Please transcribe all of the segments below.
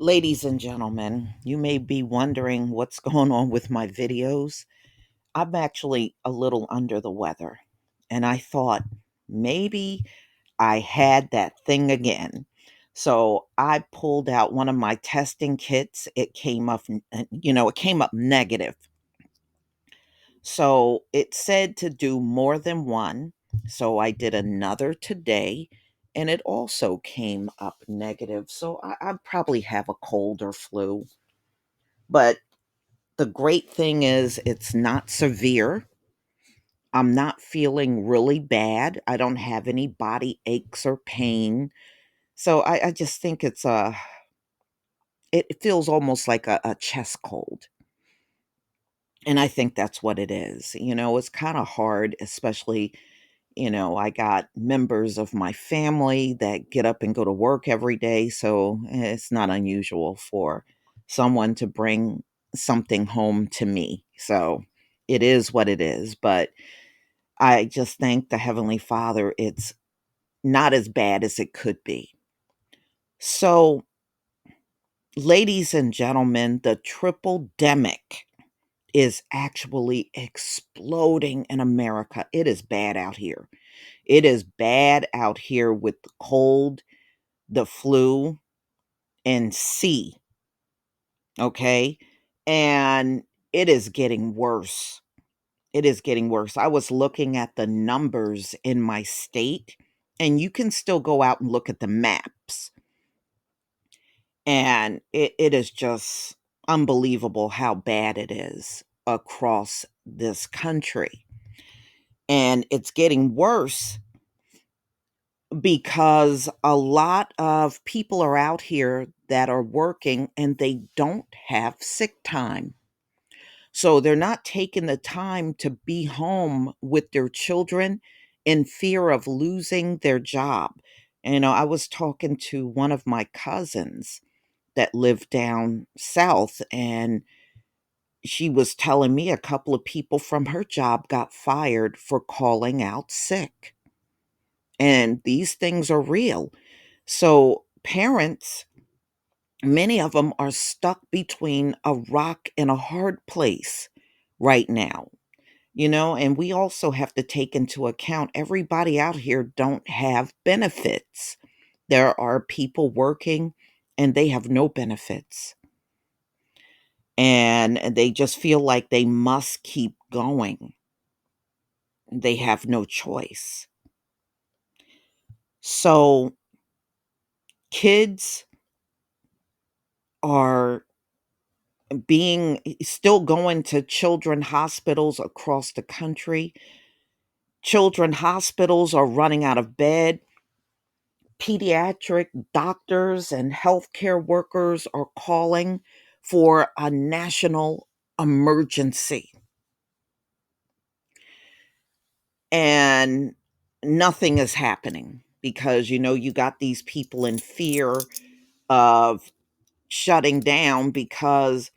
Ladies and gentlemen, you may be wondering what's going on with my videos. I'm actually a little under the weather, and I thought maybe I had that thing again. So I pulled out one of my testing kits. It came up, it came up negative. So it said to do more than one. So I did another today, and it also came up negative. So I probably have a cold or flu. But the great thing is it's not severe. I'm not feeling really bad. I don't have any body aches or pain. So I just think it feels almost like a chest cold. And I think that's what it is. It's kind of hard, especially, I got members of my family that get up and go to work every day. So it's not unusual for someone to bring something home to me. So it is what it is. But I just thank the Heavenly Father it's not as bad as it could be. So, ladies and gentlemen, the Tripledemic is actually exploding in America. It is bad out here. It is bad out here with the cold, the flu, and C, okay? And it is getting worse. It is getting worse. I was looking at the numbers in my state, and you can still go out and look at the maps. And it is just unbelievable how bad it is across this country. And it's getting worse because a lot of people are out here that are working and they don't have sick time. So they're not taking the time to be home with their children in fear of losing their job. I was talking to one of my cousins that live down south, and she was telling me a couple of people from her job got fired for calling out sick. And these things are real. So parents, many of them are stuck between a rock and a hard place right now. And we also have to take into account everybody out here don't have benefits. There are people working and they have no benefits, and they just feel like they must keep going. They have no choice. So kids are being still going to children hospitals across the country. Children hospitals are running out of bed. Pediatric doctors and healthcare workers are calling for a national emergency. And nothing is happening because, you got these people in fear of shutting down because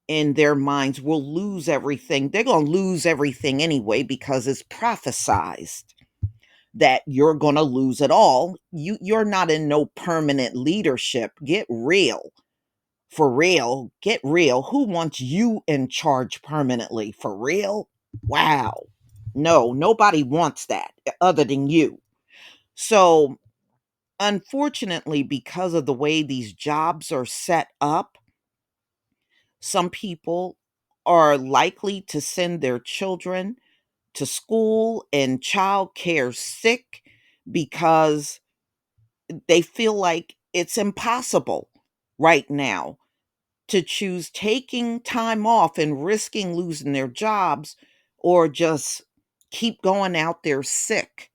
in their minds we'll lose everything. They're going to lose everything anyway because it's prophesized that you're going to lose it all. You're not in no permanent leadership. Get real. For real. Get real. Who wants you in charge permanently? For real? Wow. No, nobody wants that other than you. So, unfortunately, because of the way these jobs are set up, some people are likely to send their children to school and childcare sick because they feel like it's impossible right now to choose taking time off and risking losing their jobs or just keep going out there sick.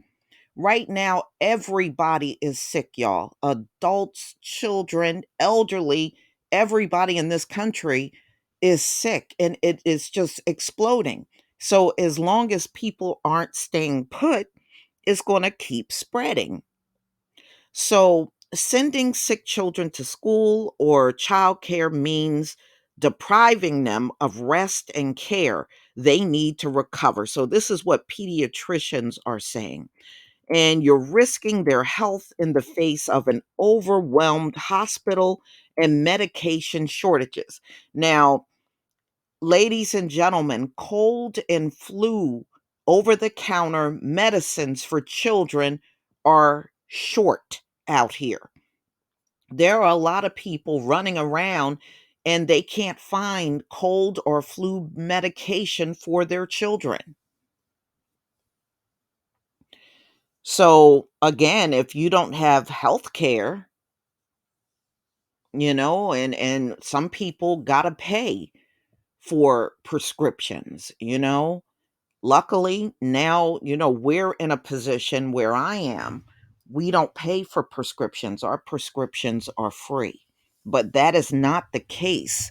Right now, everybody is sick, y'all. Adults, children, elderly, everybody in this country is sick and it is just exploding. So, as long as people aren't staying put, it's going to keep spreading. So, sending sick children to school or childcare means depriving them of rest and care they need to recover. So, this is what pediatricians are saying. and you're risking their health in the face of an overwhelmed hospital and medication shortages. Now, ladies and gentlemen, cold and flu over the counter medicines for children are short out here. There are a lot of people running around and they can't find cold or flu medication for their children. So, again, if you don't have health care, and some people got to pay for prescriptions. Luckily, now, we're in a position where I am. We don't pay for prescriptions. Our prescriptions are free. But that is not the case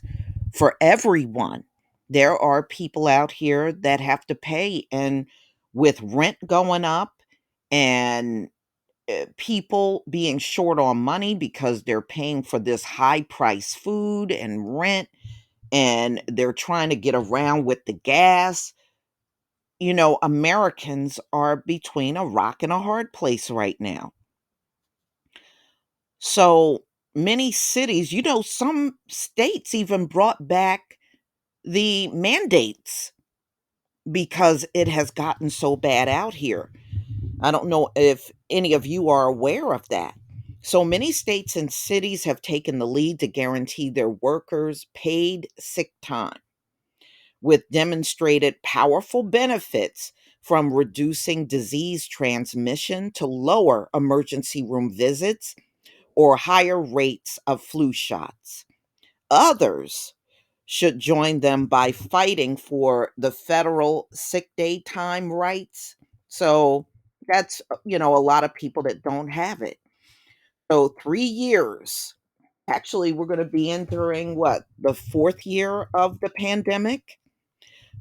for everyone. There are people out here that have to pay. And with rent going up and people being short on money because they're paying for this high price food and rent, and they're trying to get around with the gas. Americans are between a rock and a hard place right now. So many cities, some states even brought back the mandates because it has gotten so bad out here. I don't know if any of you are aware of that. So many states and cities have taken the lead to guarantee their workers paid sick time, with demonstrated powerful benefits from reducing disease transmission to lower emergency room visits or higher rates of flu shots. Others should join them by fighting for the federal sick day time rights. So that's, a lot of people that don't have it. So 3 years. Actually, we're going to be entering what, the fourth year of the pandemic?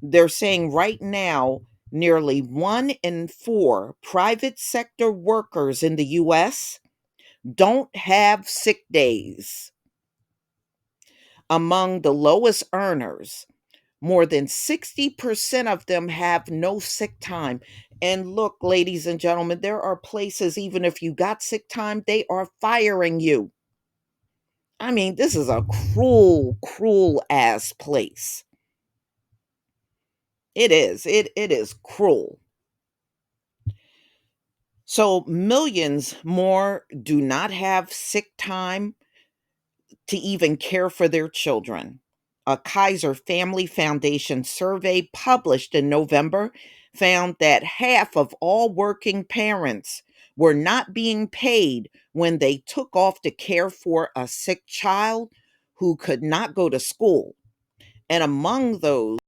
They're saying right now, nearly 1 in 4 private sector workers in the US don't have sick days. Among the lowest earners, more than 60% of them have no sick time. And look, ladies and gentlemen, there are places, even if you got sick time, they are firing you. I mean, this is a cruel, cruel ass place. It is. It is cruel. So millions more do not have sick time to even care for their children. A Kaiser Family Foundation survey published in November found that half of all working parents were not being paid when they took off to care for a sick child who could not go to school. And among those